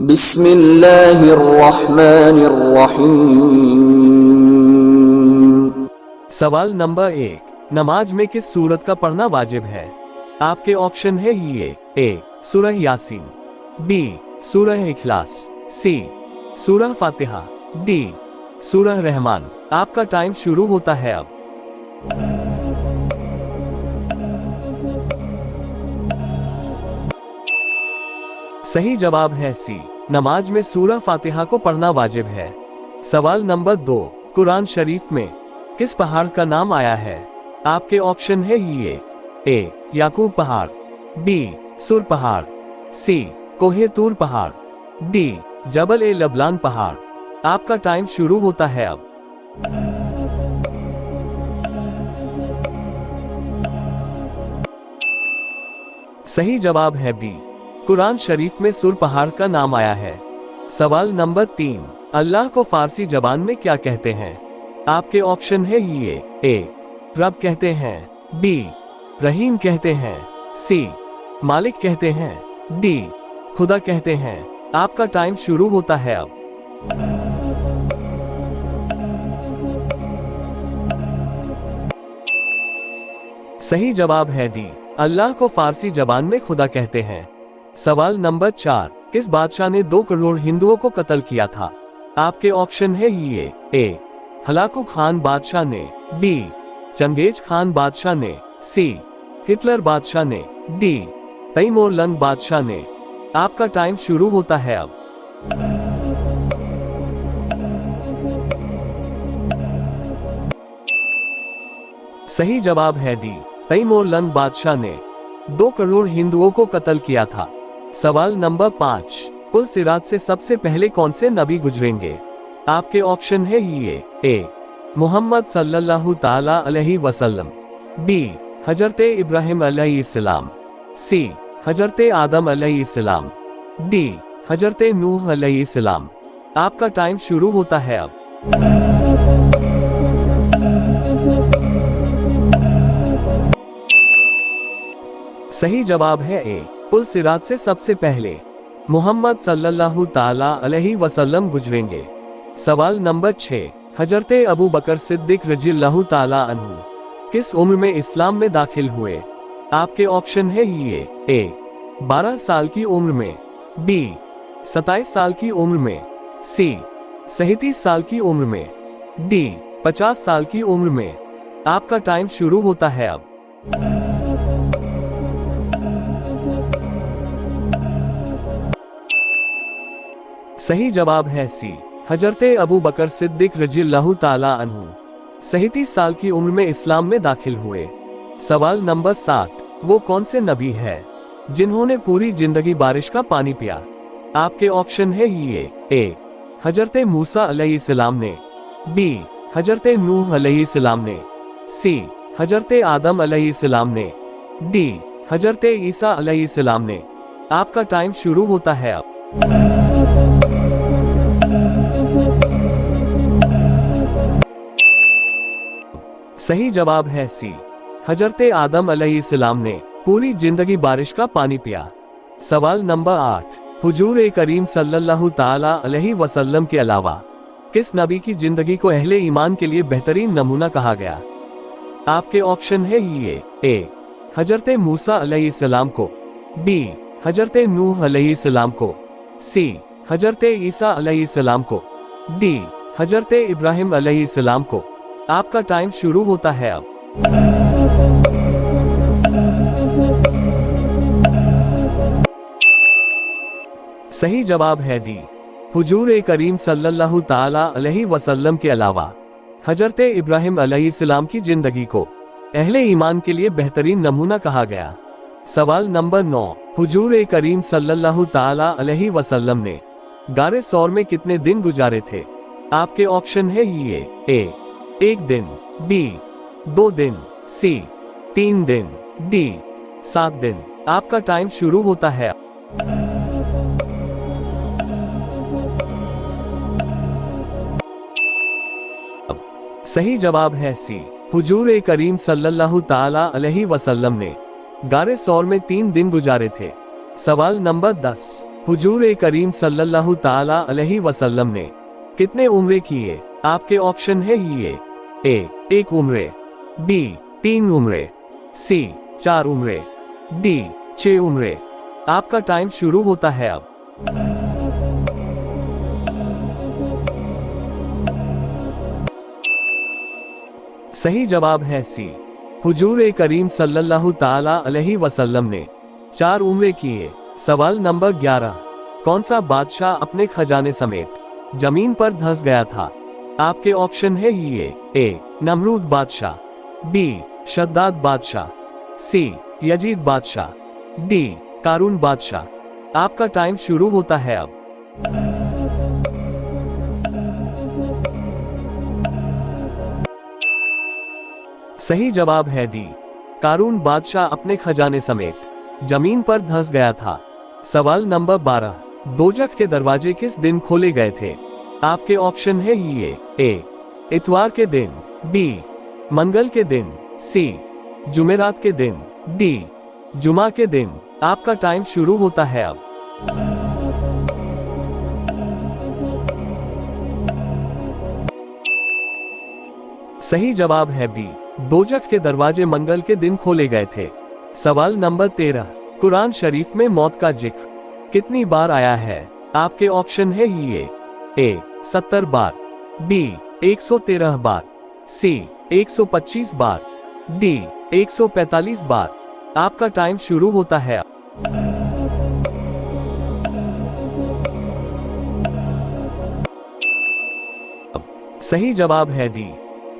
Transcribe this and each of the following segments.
बिस्मिल्लाहिर्रहमानिर्रहीम। सवाल नंबर 1, नमाज में किस सूरत का पढ़ना वाजिब है? आपके ऑप्शन है ये: ए सूरह यासीन, बी सूरह इखलास, सी सूरह फातिहा, डी सूरह रहमान। आपका टाइम शुरू होता है अब। सही जवाब है सी, नमाज में सूरह फातिहा को पढ़ना वाजिब है। सवाल नंबर 2, कुरान शरीफ में किस पहाड़ का नाम आया है? आपके ऑप्शन है ये: ए याकूब पहाड़, बी सुर पहाड़, सी कोहे तूर पहाड़, डी जबल ए लबलान पहाड़। आपका टाइम शुरू होता है अब। सही जवाब है बी, कुरान शरीफ में सुर पहाड़ का नाम आया है। सवाल नंबर 3, अल्लाह को फारसी जबान में क्या कहते हैं? आपके ऑप्शन है ये: ए रब कहते हैं, बी रहीम कहते हैं, सी मालिक कहते हैं, डी खुदा कहते हैं। आपका टाइम शुरू होता है अब। सही जवाब है डी, अल्लाह को फारसी जबान में खुदा कहते हैं। सवाल नंबर 4, किस बादशाह ने 2 करोड़ हिंदुओं को कत्ल किया था? आपके ऑप्शन है ये: ए हलाकू खान बादशाह ने, बी चंगेज खान बादशाह ने, सी हिटलर बादशाह ने, डी तैमूरलंग बादशाह ने। आपका टाइम शुरू होता है अब। सही जवाब है डी, तैमूरलंग बादशाह ने 2 करोड़ हिंदुओं को कत्ल किया था। सवाल नंबर 5, पुल सिरात से सबसे पहले कौन से नबी गुजरेंगे? आपके ऑप्शन है ये: ए मोहम्मद सल्लल्लाहु ताला अलैहि वसल्लम, बी हजरते इब्राहिम अलैहिस्सलाम, सी हजरते आदम अलैहिस्सलाम, डी हजरते नूह अलैहिस्सलाम। आपका टाइम शुरू होता है अब। सही जवाब है ए, पुल सिरात से सबसे पहले मोहम्मद सल्लल्लाहु ताला अलैहि वसल्लम गुजरेंगे। सवाल नंबर 6, हजरते अबू बकर सिद्दीक रज़ियल्लाहु ताला अन्हु किस उम्र में इस्लाम में दाखिल हुए? आपके ऑप्शन है ये: ए 12 साल की उम्र में, बी 27 साल की उम्र में, सी 37 साल की उम्र में, डी 50 साल की उम्र में। आपका टाइम शुरू होता है अब। सही जवाब है सी, हजरते अबू बकर सिद्दीक रज़ियल्लाहु ताला अन्हु 37 साल की उम्र में इस्लाम में दाखिल हुए। सवाल नंबर 7, वो कौन से नबी है जिन्होंने पूरी जिंदगी बारिश का पानी पिया? आपके ऑप्शन है ये: ए हजरते मूसा अलैहिस्सलाम ने, बी हजरते नूह अलैहिस्सलाम ने, सी हजरते आदम अलैहिस्सलाम ने, डी हजरते ईसा अलैहिस्सलाम ने। आपका टाइम शुरू होता है अब। सही जवाब है सी, हजरते आदम अलैहिस्सलाम ने पूरी जिंदगी बारिश का पानी पिया। सवाल नंबर 8, हुजूर करीम सल्लल्लाहु ताला अलैहि वसल्लम के अलावा किस नबी की जिंदगी को अहले ईमान के लिए बेहतरीन नमूना कहा गया? आपके ऑप्शन है ये: ए हजरते मूसा अलैहिस्सलाम को, बी हजरते नूह अलैहिस्सलाम को, सी हजरते ईसा अलैहिस्सलाम को, डी हजरते इब्राहिम अलैहिस्सलाम को। आपका टाइम शुरू होता है अब। सही जवाब है डी, हुजूर करीम सल्लल्लाहु ताला अलैहि वसल्लम के अलावा हजरते इब्राहिम अलैहिस्सलाम की जिंदगी को अहले ईमान के लिए बेहतरीन नमूना कहा गया। सवाल नंबर 9, हुजूर करीम सल्लल्लाहु ताला अलैहि वसल्लम ने गारे सौर में कितने दिन गुजारे थे? आपके ऑप्शन है ये: ए 1 दिन, बी 2 दिन, सी 3 दिन, डी 7 दिन। आपका टाइम शुरू होता है। सही जवाब है सी, हुजूर करीम सल्लल्लाहु ताला अलैहि वसल्लम ने गारे सौर में 3 दिन गुजारे थे। सवाल नंबर 10, हुजूर ए करीम सल्लल्लाहु ताला अलैहि वसल्लम ने कितने उम्रे किए? आपके ऑप्शन है ये: ए 1 उम्रे, बी 3 उम्रे, सी 4 उम्रे, डी 6 उम्रे। आपका टाइम शुरू होता है अब। सही जवाब है सी, हुजूर ए करीम सल्लल्लाहु ताला अलैहि वसल्लम ने 4 उम्रे किए। सवाल नंबर 11, कौन सा बादशाह अपने खजाने समेत जमीन पर धंस गया था? आपके ऑप्शन है ये: ए नमरूद बादशाह, बी शद्दाद बादशाह, सी यजीद बादशाह, डी कारून बादशाह। आपका टाइम शुरू होता है अब। सही जवाब है डी, कारून बादशाह अपने खजाने समेत जमीन पर धंस गया था। सवाल नंबर 12, दोजख के दरवाजे किस दिन खोले गए थे? आपके ऑप्शन है ये: ए इतवार के दिन, बी मंगल के दिन, सी जुमेरात के दिन, डी जुमा के दिन। आपका टाइम शुरू होता है अब। सही जवाब है बी, दोजख के दरवाजे मंगल के दिन खोले गए थे। सवाल नंबर 13, कुरान शरीफ में मौत का जिक्र कितनी बार आया है? आपके ऑप्शन है ये: ए 70 बार, बी 113 बार, सी 125 बार, डी 145 बार। आपका टाइम शुरू होता है अब। सही जवाब है डी,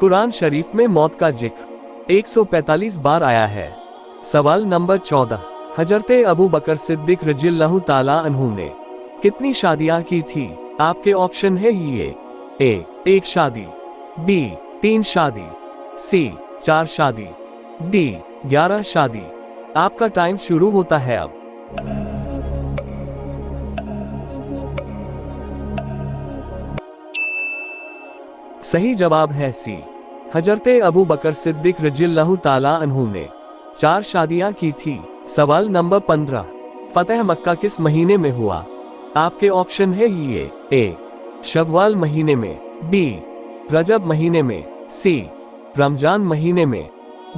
कुरान शरीफ में मौत का जिक्र 145 बार आया है। सवाल नंबर 14, हजरते अबू बकर सिद्दीक रज़ियल्लाहु ताला अन्हु ने कितनी शादियां की थी? आपके ऑप्शन है ये: ए 1 शादी, बी 3 शादी, सी 4 शादी, डी 11 शादी। आपका टाइम शुरू होता है अब। सही जवाब है सी, हजरते अबू बकर सिद्दीक रज़ियल्लाहु ताला अन्हु ने 4 शादियां की थी। सवाल नंबर 15, फतह मक्का किस महीने में हुआ? आपके ऑप्शन है ये: ए शव्वाल महीने में, बी रजब महीने में, सी रमजान महीने में,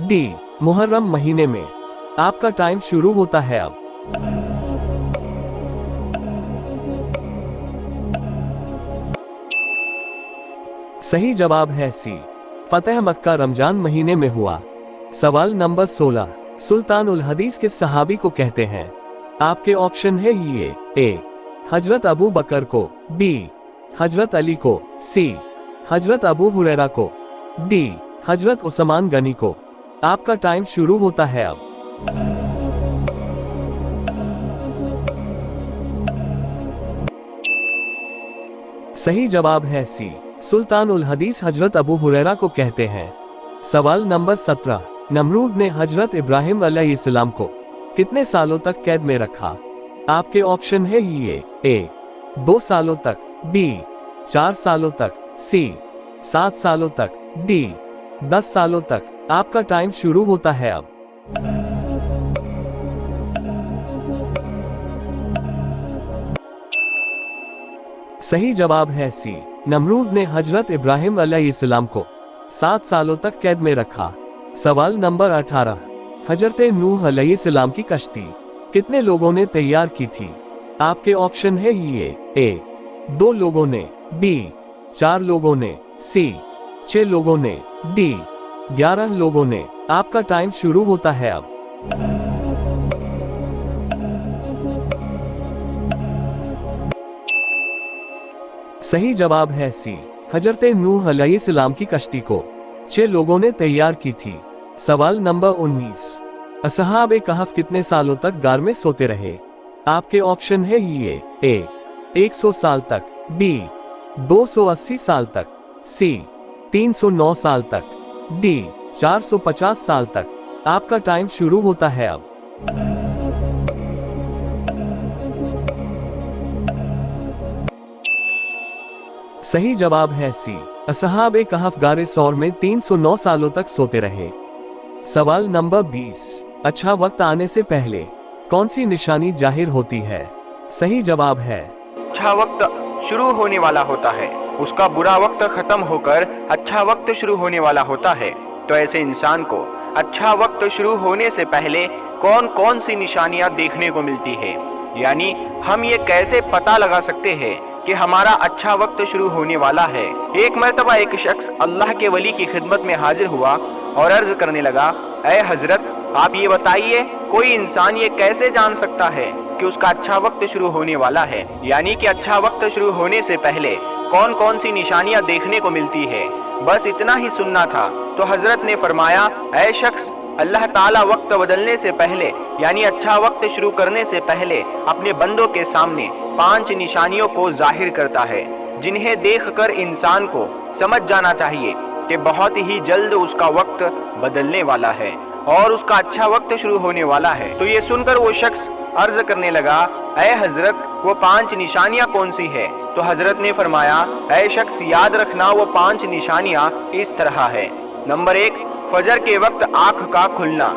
डी मुहर्रम महीने में। आपका टाइम शुरू होता है अब। सही जवाब है सी, फतह मक्का रमजान महीने में हुआ। सवाल नंबर 16, सुल्तानुल हदीस किस सहाबी को कहते हैं? आपके ऑप्शन है ये: ए हजरत अबू बकर को, बी हजरत अली को, सी हजरत अबू हुरैरा को, डी हजरत उस्मान गनी को। आपका टाइम शुरू होता है अब। सही जवाब है सी, सुल्तानुल हदीस हजरत अबू हुरैरा को कहते हैं। सवाल नंबर 17, नमरूद ने हजरत इब्राहिम अलैहिस्सलाम को कितने सालों तक कैद में रखा? आपके ऑप्शन है ये: ए 2 सालों तक, बी 4 सालों तक, सी 7 सालों तक, डी 10 सालों तक। आपका टाइम शुरू होता है अब। सही जवाब है सी, नमरूद ने हजरत इब्राहिम अलैहिस्सलाम को 7 सालों तक कैद में रखा। सवाल नंबर 18, हजरत नूह अलैहिस्सलाम की कश्ती कितने लोगों ने तैयार की थी? आपके ऑप्शन है ये: ए 2 लोगों ने, बी 4 लोगों ने, सी 6 लोगों ने, डी 11 लोगों ने। आपका टाइम शुरू होता है अब। सही जवाब है सी, हजरत नूह अलैहिस्सलाम की कश्ती को 6 लोगों ने तैयार की थी। सवाल नंबर 19, असहाब ए कहफ कितने सालों तक गार में सोते रहे? आपके ऑप्शन है ये: ए 100 साल तक, बी 280 साल तक, सी 309 साल तक, डी 450 साल तक। आपका टाइम शुरू होता है अब। सही जवाब है सी, असहाब ए कहफ गारे सौर में 309 सालों तक सोते रहे। सवाल नंबर 20, अच्छा वक्त आने से पहले कौन सी निशानी जाहिर होती है? सही जवाब है अच्छा वक्त शुरू होने वाला होता है, उसका बुरा वक्त खत्म होकर अच्छा वक्त शुरू होने वाला होता है। तो ऐसे इंसान को अच्छा वक्त शुरू होने से पहले कौन कौन सी निशानियां देखने को मिलती है, यानी हम ये कैसे पता लगा सकते हैं कि हमारा अच्छा वक्त शुरू होने वाला है। एक मर्तबा एक शख्स अल्लाह के वली की खिदमत में हाजिर हुआ और अर्ज करने लगा, ऐ हजरत, आप ये बताइए कोई इंसान ये कैसे जान सकता है कि उसका अच्छा वक्त शुरू होने वाला है, यानी कि अच्छा वक्त शुरू होने से पहले कौन कौन सी निशानियां देखने को मिलती है। बस इतना ही सुनना था तो हजरत ने फरमाया, ऐ शख्स, अल्लाह ताला वक्त बदलने से पहले यानी अच्छा वक्त शुरू करने से पहले अपने बंदों के सामने 5 निशानियों को जाहिर करता है, जिन्हें देखकर इंसान को समझ जाना चाहिए कि बहुत ही जल्द उसका वक्त बदलने वाला है और उसका अच्छा वक्त शुरू होने वाला है। तो ये सुनकर वो शख्स अर्ज करने लगा, ऐ हजरत, वो 5 निशानियां कौन सी है? तो हजरत ने फरमाया, ऐ शख्स, याद रखना वो 5 निशानियां इस तरह है। नंबर 1, फजर के वक्त आंख का खुलना।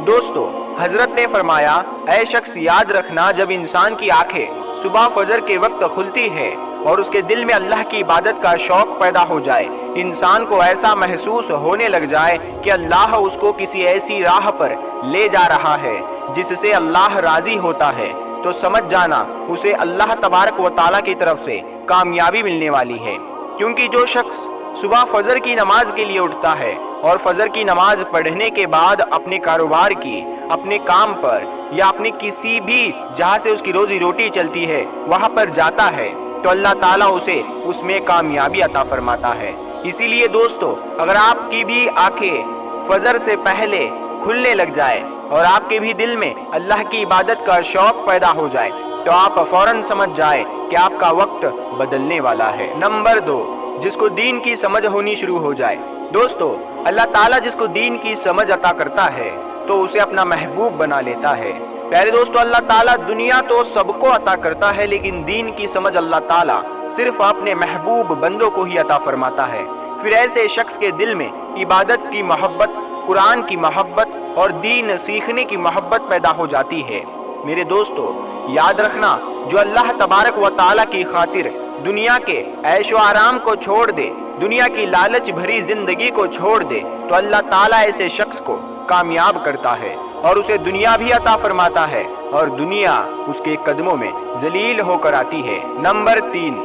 दोस्तों, हजरत ने फरमाया, ऐ शख्स, याद रखना जब इंसान की आंखें सुबह फजर के वक्त खुलती है और उसके दिल में अल्लाह की इबादत का शौक पैदा हो जाए, इंसान को ऐसा महसूस होने लग जाए कि अल्लाह उसको किसी ऐसी राह पर ले जा रहा है जिससे अल्लाह राजी होता है, तो समझ जाना उसे अल्लाह तबारक व तआला की तरफ से कामयाबी मिलने वाली है। क्योंकि जो शख्स सुबह फजर की नमाज के लिए उठता है और फजर की नमाज पढ़ने के बाद अपने कारोबार की, अपने काम पर या अपने किसी भी जहाँ से उसकी रोजी रोटी चलती है वहाँ पर जाता है, तो अल्लाह ताला उसे उसमें कामयाबी अता फरमाता है। इसीलिए दोस्तों, अगर आपकी भी आंखें फजर से पहले खुलने लग जाए और आपके भी दिल में अल्लाह की इबादत का शौक पैदा हो जाए, तो आप फौरन समझ जाए कि आपका वक्त बदलने वाला है। नंबर 2, जिसको दीन की समझ होनी शुरू हो जाए। दोस्तों, अल्लाह ताला जिसको दीन की समझ अता करता है तो उसे अपना महबूब बना लेता है। प्यारे दोस्तों, अल्लाह ताला दुनिया तो सबको अता करता है, लेकिन दीन की समझ अल्लाह ताला सिर्फ अपने महबूब बंदों को ही अता फरमाता है। फिर ऐसे शख्स के दिल में इबादत की मोहब्बत, कुरान की मोहब्बत और दीन सीखने की मोहब्बत पैदा हो जाती है। मेरे दोस्तों, याद रखना, जो अल्लाह तबारक व तआला की खातिर दुनिया के ऐशो आराम को छोड़ दे, दुनिया की लालच भरी जिंदगी को छोड़ दे, तो अल्लाह ताला ऐसे शख्स को कामयाब करता है और उसे दुनिया भी अता फरमाता है और दुनिया उसके कदमों में जलील होकर आती है। नंबर 3,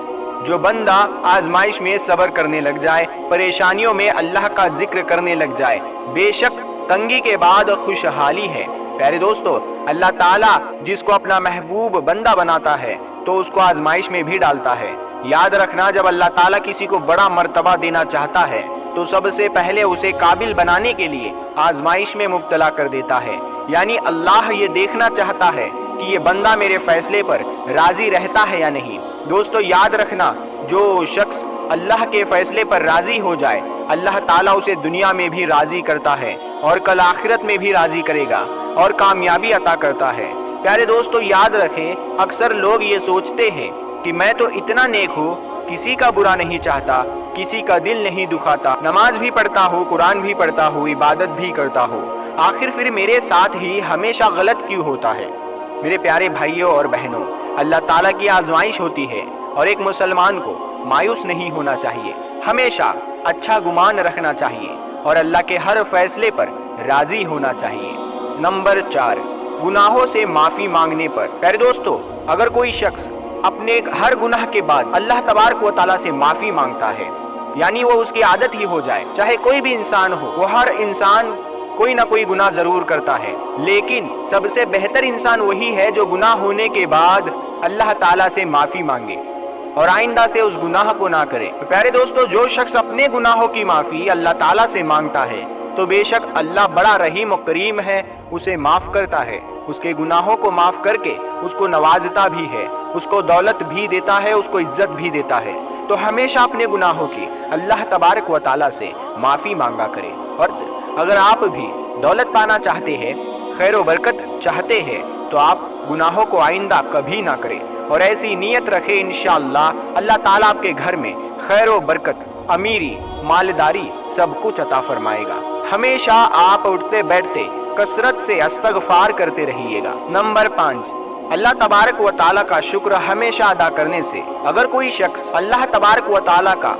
जो बंदा आजमाइश में सब्र करने लग जाए, परेशानियों में अल्लाह का जिक्र करने लग जाए, बेशक तंगी के बाद खुशहाली है। प्यारे दोस्तों, अल्लाह ताला जिसको अपना महबूब बंदा बनाता है तो उसको आजमाइश में भी डालता है। याद रखना, जब अल्लाह ताला किसी को बड़ा मर्तबा देना चाहता है तो सबसे पहले उसे काबिल बनाने के लिए आजमाइश में मुब्तला कर देता है। यानी अल्लाह ये देखना चाहता है कि ये बंदा मेरे फैसले पर राजी रहता है या नहीं। दोस्तों, याद रखना, जो शख्स अल्लाह के फैसले पर राजी हो जाए, अल्लाह ताला उसे दुनिया में भी राजी करता है और कल आखिरत में भी राजी करेगा और कामयाबी अता करता है। प्यारे दोस्तों, याद रखें, अक्सर लोग ये सोचते हैं कि मैं तो इतना नेक हूँ, किसी का बुरा नहीं चाहता, किसी का दिल नहीं दुखाता, नमाज भी पढ़ता हूँ, कुरान भी पढ़ता हूँ, इबादत भी करता हूँ, आखिर फिर मेरे साथ ही हमेशा गलत क्यों होता है? मेरे प्यारे भाइयों और बहनों, अल्लाह ताला की आजमाइश होती है और एक मुसलमान को मायूस नहीं होना चाहिए, हमेशा अच्छा गुमान रखना चाहिए और अल्लाह के हर फैसले पर राजी होना चाहिए। नंबर 4, गुनाहों से माफी मांगने पर। प्यारे दोस्तों, अगर कोई शख्स अपने हर गुनाह के बाद अल्लाह तबारक व तआला से माफी मांगता है, यानी वो उसकी आदत ही हो जाए, चाहे कोई भी इंसान हो, वो हर इंसान कोई ना कोई गुनाह जरूर करता है, लेकिन सबसे बेहतर इंसान वही है जो गुनाह होने के बाद अल्लाह ताला से माफी मांगे और आइंदा से उस गुनाह को ना करे। तो प्यारे दोस्तों, जो शख्स अपने गुनाहों की माफी अल्लाह ताला से मांगता है तो बेशक अल्लाह बड़ा रहीम और करीम है, उसे माफ करता है, उसके गुनाहों को माफ करके उसको नवाजता भी है, उसको दौलत भी देता है, उसको इज्जत भी देता है। तो हमेशा अपने गुनाहों की अल्लाह तबारक व तआला से माफी मांगा करें। और अगर आप भी दौलत पाना चाहते हैं, खैर व बरकत चाहते हैं, तो आप गुनाहों को आइंदा कभी ना करें और ऐसी नीयत रखें, इंशाअल्लाह अल्लाह ताला आपके घर में खैर व बरकत, अमीरी, मालदारी सब कुछ अता फरमाएगा। हमेशा आप उठते बैठते कसरत से इस्तगफार करते रहिएगा। नंबर 5, अल्लाह तबारक व ताला का शुक्र हमेशा अदा करने से अगर कोई शख्स अल्लाह तबारक व ताला का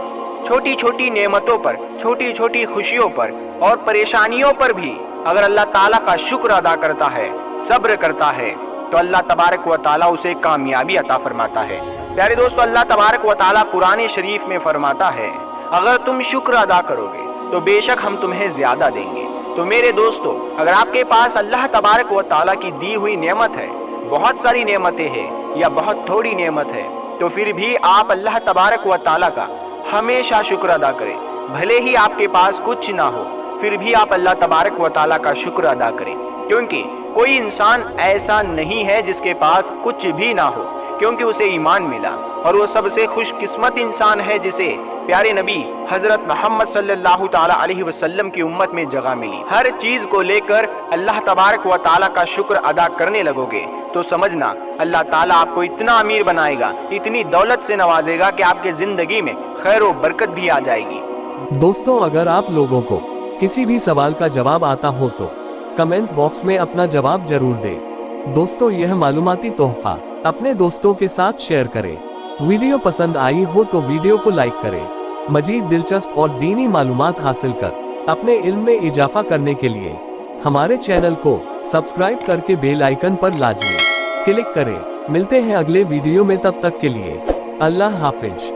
छोटी छोटी नेमतों पर, छोटी छोटी खुशियों पर और परेशानियों पर भी अगर अल्लाह ताला का शुक्र अदा करता है, सब्र करता है, तो अल्लाह तबारक व ताला उसे कामयाबी अता फरमाता है। प्यारे दोस्तों, अल्लाह तबारक व ताला कुरान शरीफ में फरमाता है, अगर तुम शुक्र अदा करोगे तो बेशक हम तुम्हें ज्यादा देंगे। तो मेरे दोस्तों, अगर आपके पास अल्लाह तबारक व ताला की दी हुई नेमत है, बहुत सारी नेमतें हैं या बहुत थोड़ी नेमत है, तो फिर भी आप अल्लाह तबारक व ताला का हमेशा शुक्र अदा करें। भले ही आपके पास कुछ ना हो, फिर भी आप अल्लाह तबारक व ताला का शुक्र अदा करें, क्योंकि कोई इंसान ऐसा नहीं है जिसके पास कुछ भी ना हो, क्योंकि उसे ईमान मिला और वो सबसे खुशकिस्मत इंसान है जिसे प्यारे नबी हजरत मोहम्मद सल्लल्लाहु ताला अलैहि वसल्लम की उम्मत में जगह मिली। हर चीज को लेकर अल्लाह तबारक व ताला का शुक्र अदा करने लगोगे तो समझना अल्लाह ताला आपको इतना अमीर बनाएगा, इतनी दौलत से नवाजेगा कि आपके जिंदगी में खैर व बरकत भी आ जाएगी। दोस्तों, अगर आप लोगों को किसी भी सवाल का जवाब आता हो तो कमेंट बॉक्स में अपना जवाब जरूर दें। दोस्तों, यह मालूमाती तोहफा अपने दोस्तों के साथ शेयर करें। वीडियो पसंद आई हो तो वीडियो को लाइक करें। मजीद दिलचस्प और दीनी मालूमात हासिल कर अपने इल्म में इजाफा करने के लिए हमारे चैनल को सब्सक्राइब करके बेल आइकन पर लाजमी क्लिक करें। मिलते हैं अगले वीडियो में, तब तक के लिए अल्लाह हाफिज।